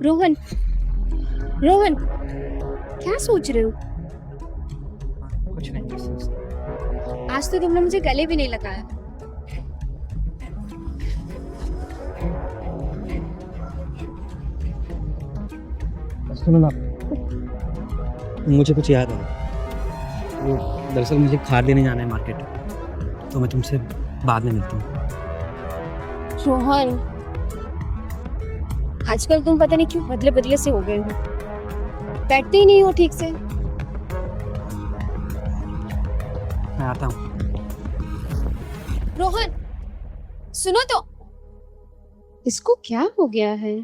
रोहन, रोहन, क्या सोच रहे हो? कुछ नहीं। आज तो तुमने मुझे गले भी नहीं लगाया। सुनो ना, मुझे कुछ याद है। वो दरअसल मुझे खाद लेने जाना है मार्केट, तो मैं तुमसे बाद में मिलती हूँ। रोहन, आजकल तुम पता नहीं क्यों बदले बदले से हो गए हो। बैठते ही नहीं हो ठीक से। मैं आता हूँ। रोहन, सुनो तो, इसको क्या हो गया है?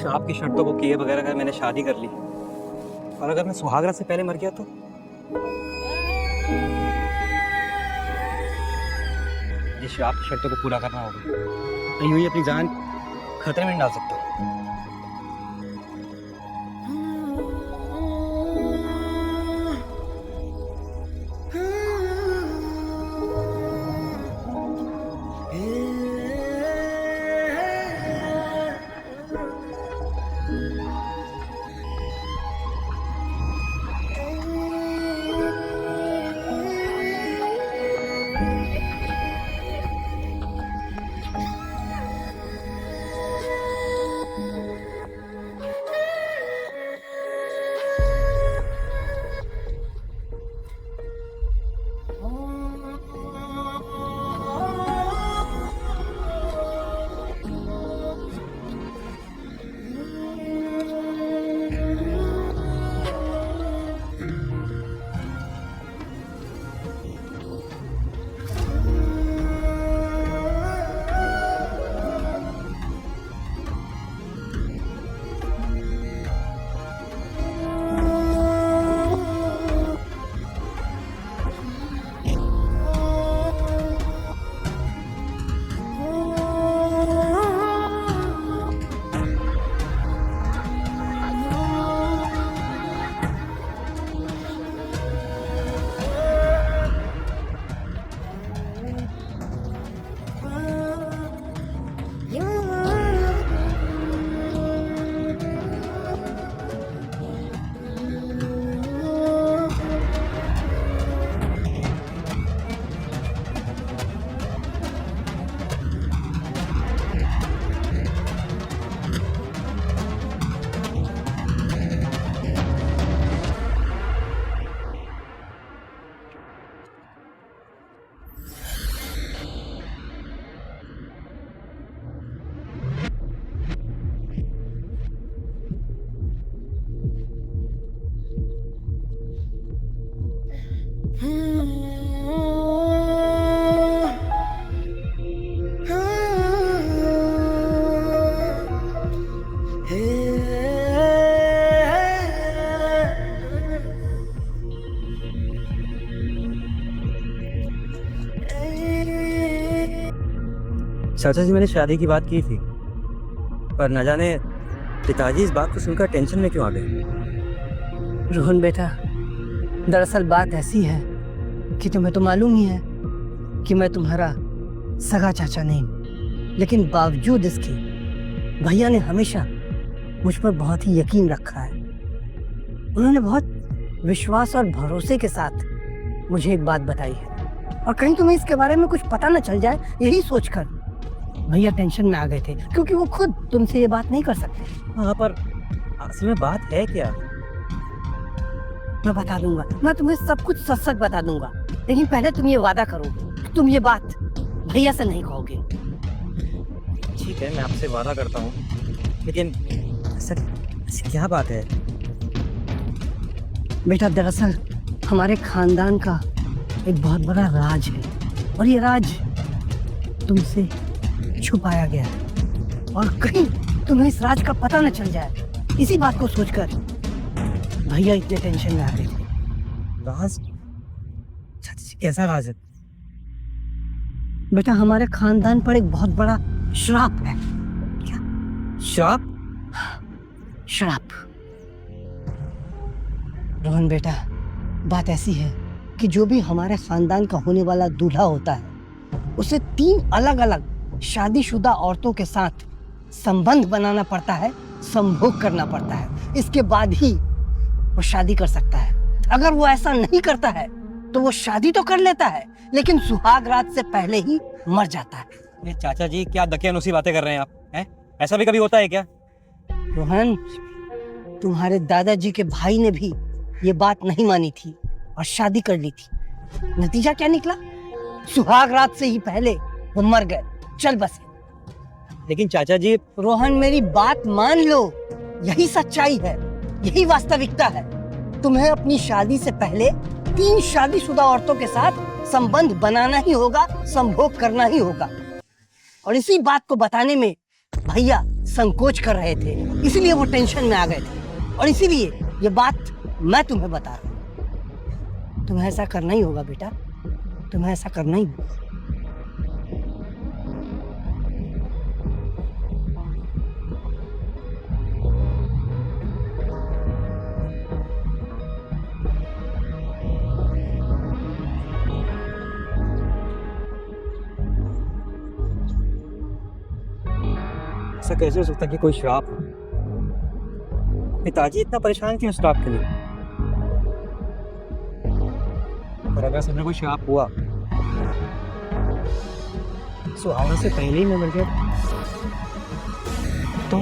आपकी शर्तों को किए बगैर अगर मैंने शादी कर ली और अगर मैं सुहागरात से पहले मर गया तो जिस आपकी शर्तों को पूरा करना होगा, नहीं हुई अपनी जान खतरे में नहीं डाल सकता। चाचा जी, मैंने शादी की बात की थी, पर न जाने पिताजी इस बात को सुनकर टेंशन में क्यों आ गए। रोहन बेटा, दरअसल बात ऐसी है कि तुम्हें तो मालूम ही है कि मैं तुम्हारा सगा चाचा नहीं, लेकिन बावजूद इसके भैया ने हमेशा मुझ पर बहुत ही यकीन रखा है। उन्होंने बहुत विश्वास और भरोसे के साथ मुझे एक बात बताई है, और कहीं तुम्हें इसके बारे में कुछ पता न चल जाए, यही सोचकर भैया टेंशन में आ गए थे, क्योंकि वो खुद तुमसे ये बात नहीं कर सकते। हाँ, पर असल में बात है क्या? मैं बता दूंगा, मैं तुम्हें सब कुछ सच सच बता दूंगा, लेकिन पहले तुम ये वादा करो कि तुम ये बात भैया से नहीं कहोगे। ठीक है, मैं आपसे वादा करता हूँ, लेकिन ऐसी क्या बात है? बेटा, दरअसल हमारे खानदान का एक बहुत बड़ा राज है, और ये राज तुमसे छुपाया गया है, और कहीं तुम्हें इस राज का पता न चल जाए, इसी बात को सोचकर भैया इतने टेंशन में आ गए थे। राज? कैसा राज है? बेटा, हमारे खानदान पर एक बहुत बड़ा श्राप है। क्या श्राप? श्राप। रोहन बेटा, बात ऐसी है कि जो भी हमारे खानदान का होने वाला दूल्हा होता है उसे 3 अलग अलग शादीशुदा औरतों के साथ संबंध बनाना पड़ता है, संभोग करना पड़ता है। इसके बाद ही वो शादी कर सकता है। अगर वो ऐसा नहीं करता है तो वो शादी तो कर लेता है लेकिन सुहाग रात से पहले ही मर जाता है। ये चाचा जी क्या दकियानूसी बातें कर रहे हैं आप? हैं? ऐसा भी कभी होता है क्या? रोहन, तुम्हारे दादाजी के भाई ने भी ये बात नहीं मानी थी और शादी कर ली थी। नतीजा क्या निकला? सुहाग रात से ही पहले वो मर गए। चल बस। लेकिन चाचा जी, रोहन, मेरी बात मान लो, यही सच्चाई है, यही वास्तविकता है। तुम्हें अपनी शादी से पहले 3 शादीशुदा औरतों के साथ संबंध बनाना ही होगा, संभोग करना ही होगा। और इसी बात को बताने में भैया संकोच कर रहे थे, इसीलिए वो टेंशन में आ गए थे और इसीलिए ये बात मैं तुम्हें बता रहा हूँ। तुम्हें ऐसा करना ही होगा बेटा, तुम्हें ऐसा करना ही होगा। ऐसा कैसे हो सकता है कि कोई श्राप हो? पिताजी इतना परेशान क्यों श्राप के लिए? पर अगर सच में कोई श्राप हुआ, सुहागरात से पहले ही मैं मर गया तो